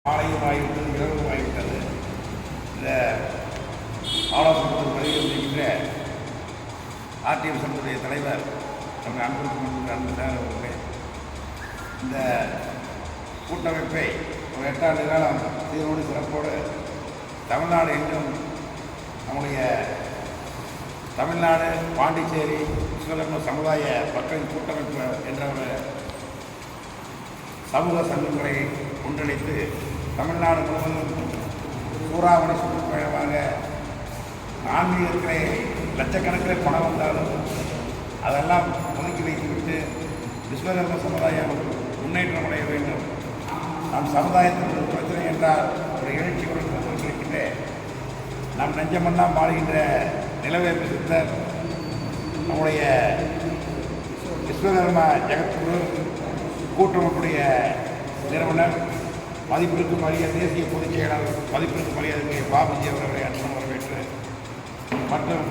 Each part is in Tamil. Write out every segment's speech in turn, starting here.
காலையும் ஆகிவிட்டது, இரவும் ஆகிவிட்டது. இந்த ஆலோசனை வருகின்ற ஆர்டிஎம் சங்கத்துடைய தலைவர் நம்ம அன்புடைய இந்த கூட்டமைப்பை ஒரு 8 ஆண்டு காலம் சீரோடு சிறப்போடு தமிழ்நாடு எங்கும் நம்முடைய தமிழ்நாடு, பாண்டிச்சேரி, விஸ்வகர்ம சமுதாய மக்களின் கூட்டமைப்பு என்ற ஒரு சமூக சங்கங்களை ஒன்றிணைத்து தமிழ்நாடு முழுவதும் சூறாவளி சுற்றுப்பயணமாக ஆன்மீகத்திலே லட்சக்கணக்கில் பணம் வந்தாலும் அதெல்லாம் ஒதுக்கி வைத்துவிட்டு விஸ்வகர்ம சமுதாயம் முன்னேற்றம் அடைய வேண்டும். நம் சமுதாயத்தில் ஒரு பிரச்சனை என்றால் ஒரு எழுச்சியுடன் கொண்டிருக்கின்ற நம் நெஞ்சமெல்லாம் வாழ்கின்ற நிலவேற்பு சித்தர் நம்முடைய விஸ்வகர்ம ஜெகத்குரு கூட்டமைப்புடைய நிறுவனர் மதிப்பிற்கு மரியாதை தேசிய பொதுச் செயலாளர் மதிப்பிற்கு மரியாதை பாபுஜி அவர்களை அன்புடன் வரவேற்று மற்றும்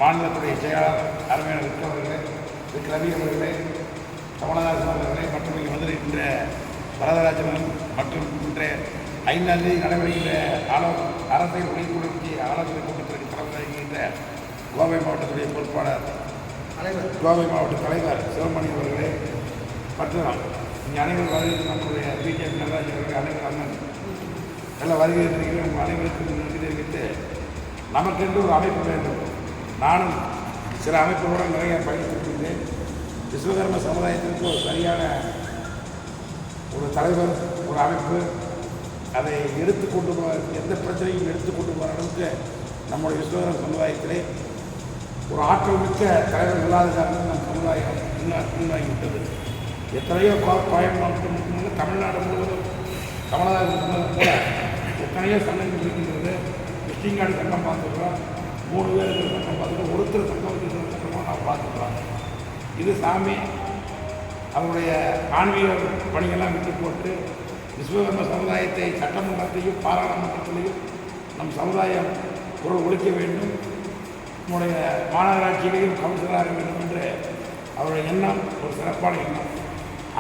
மாநிலத்துடைய செயலாளர் அருமையான விக் ரவி அவர்களே, கமலஹாசன் அவர்களே மற்றும் இங்கே வந்திருக்கின்ற வரதராஜன் மற்றும் இன்றைய 5ஆம் தேதி நடைபெறுகின்ற அரசியல் ஒளிக்குழுச்சி ஆலோசனை கூட்டத்திற்கு தலைமை வகிக்கின்ற கோவை மாவட்டத்துடைய பொறுப்பாளர் கோவை மாவட்ட தலைவர் சிவமணி அவர்களே மற்றும் இங்கே அனைவரும் வருகை நம்முடைய பிஜேபி நடராஜ் அவர்கள் அனைவரும் அண்ணன் எல்லாம் வருகை உங்கள் அனைவருக்கும் நன்றி தெரிவித்து நமக்கென்று ஒரு அமைப்பு வேண்டும். நானும் சில அமைப்புகளுடன் நிறைய பயணித்திருக்கின்றேன். விஸ்வகர்ம சமுதாயத்திற்கு ஒரு சரியான ஒரு தலைவர், ஒரு அமைப்பு, அதை எடுத்துக்கொண்டு எந்த பிரச்சனையும் எடுத்துக்கொண்டு போகிற அளவுக்கு நம்முடைய விஸ்வகர்ம சமுதாயத்திலே ஒரு ஆற்றல் மிக்க தலைவர் இல்லாத காரணம் நம் சமுதாயம் முன்னாகிவிட்டது. எத்தனையோ பயணம் தமிழ்நாடு முழுவதும் கமலஹாசன் கூட எத்தனையோ சங்கங்கள் இருக்கின்றது. கிருஷ்ணங்காடி சங்கம் பார்த்துக்கிறோம், 3 பேர் இருக்கிற சங்கம் பார்த்துக்கிறோம், ஒருத்தர் சங்கம் வச்சுருக்கிற சங்கமாக நாம் பார்த்துக்கிறோம். இது சாமி அவருடைய ஆன்மீக பணியெல்லாம் விட்டு போட்டு விஸ்வகர்ம சமுதாயத்தை சட்டமன்றத்தையும் பாராளுமன்றத்திலையும் நம் சமுதாயம் குரல் ஒழிக்க வேண்டும், நம்முடைய மாநகராட்சியிலையும் கவுன்சிலராக வேண்டும் என்று அவருடைய எண்ணம் ஒரு சிறப்பான எண்ணம்.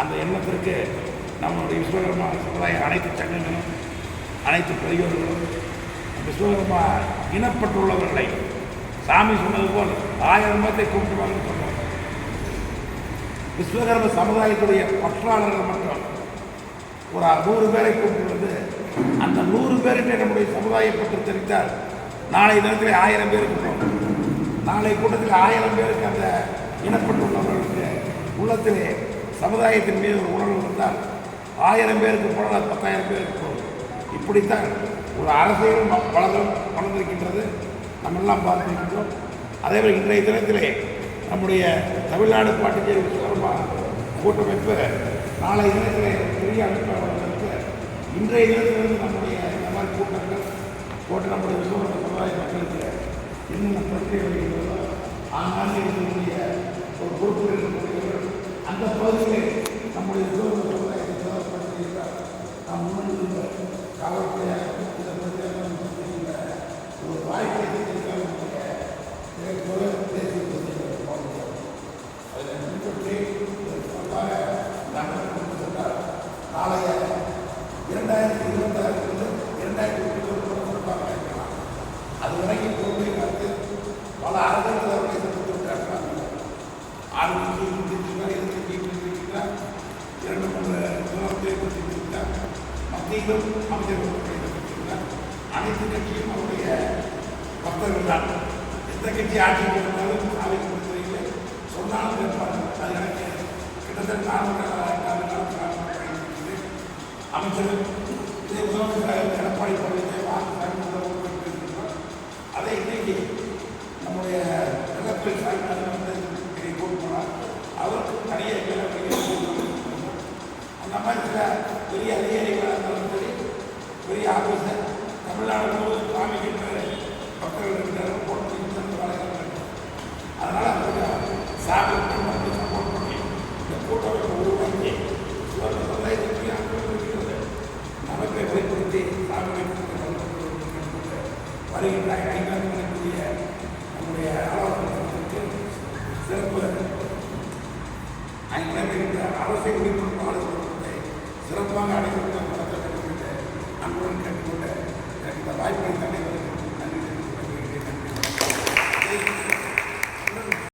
அந்த எண்ணத்திற்கு நம்முடைய விஸ்வகர்மா சமுதாய அனைத்து சங்கங்களும் அனைத்து பெரியோர்களும் விஸ்வகர்மா இனப்பட்டுள்ளவர்களை சாமி சொன்னது போல் 1000 பேர்த்தை கூப்பிட்டுவாங்கன்னு சொன்னாங்க. விஸ்வகர்ம சமுதாயத்துடைய பற்றாளர்கள் மட்டும் ஒரு 100 பேரை கூப்பிட்டு அந்த 100 பேருக்கு நம்முடைய சமுதாய பற்றி தெரிவித்தால் நாளை தினத்தில் 1000 பேருக்கு போகும். நாளை கூட்டத்தில் 1000 பேருக்கு அந்த இனப்பட்டுள்ளவர்களுக்கு உள்ளத்திலே சமுதாயத்தின் மீது ஒரு உணர்வு இருந்தால் 1000 பேருக்கு போனால் 10,000 பேருக்கு போகும். இப்படித்தான் ஒரு அரசியல் வளர்ந்திருக்கின்றது, நம்மெல்லாம் பார்த்திருக்கின்றோம். அதேபோல் இன்றைய தினத்திலே நம்முடைய தமிழ்நாடு பாண்டிச்சேரி விஸ்வகர்மா கூட்டமைப்பு நாளை தினத்திலே பெரிய அமைப்பாக வளர்ந்திருக்கு. இன்றைய தினத்திலிருந்து நம்முடைய இந்த மாதிரி கூட்டங்கள் போட்டு நம்முடைய விஸ்வகர்ம சமுதாய மக்களுக்கு என்னென்ன பிரச்சனை வருகின்றதோ ஆங்காங்கே இருக்கக்கூடிய ஒரு பொறுப்பு இருக்கக்கூடியவர்கள் அந்த பகுதியிலே நம்முடைய விஸ்வகர்ம சமுதாயத்தை தேவைப்படுத்துகிறார். நாம் முன்னிருந்த காவல்துறையாக ஒரு வாய்ப்பை தேசிய அதில் பின்பற்றி சென்றால் நாளைய 2026 2021 சிறப்பாக இருக்கலாம். அது வரைக்கும் பொறுப்பை பார்த்து பல அரசுகள் அவர்களை சந்தித்திருக்கிறார்கள். ஆளுநர் எதிர்க்கிறார், 2-3 சுதந்திரத்தை பற்றியிருக்கிறார், மத்தியிலும் அமைச்சர்கள் சந்தித்திருக்கிறார். அனைத்து கட்சியும் அவருடைய பக்தர்கள் தான். எந்த கட்சி ஆட்சிக்கு இருந்தாலும் சாலை கொடுத்ததில்லை சொன்னாலும் கேட்பார்கள். அது எனக்கு கிட்டத்தட்ட 4 அமைச்சர்கள் இதே முதலமைச்சராக எடப்பாடி பழனிசாமி அதை இன்னைக்கு நம்முடைய நிலப்பை சாய்ந்ததை கொண்டு போனார். அவருக்கு தனியாக அந்த மாதிரி சில பெரிய அதிகாரிகளாக இருந்தாலும் சரி, பெரிய ஆஃபீஸர் தமிழ்நாடு முழுவதும் காமிக்கின்ற மக்கள் இருக்கிறார்கள், போட்டு வளர்க்கிறார்கள். அதனால் அவங்க சாமி சப்போர்ட் பண்ணி இந்த கூட்டமைப்பை உருவாக்கி சமுதாயத்திற்கு இருக்கிறது நமக்கை வெளிப்படுத்தி சாமி வருகின்ற 5ஆம் தேதிக்குரிய நம்முடைய ஆலோசனைக்கு சிறப்பு நடைபெறுகின்ற அரசை விழிப்புணர்வு ஆலோசனை சிறப்பாக அடைந்து நடத்த வேண்டும் என்று அன்புடன் கேட்டுக்கொண்டு எனக்கு இந்த வாய்ப்பை தந்தை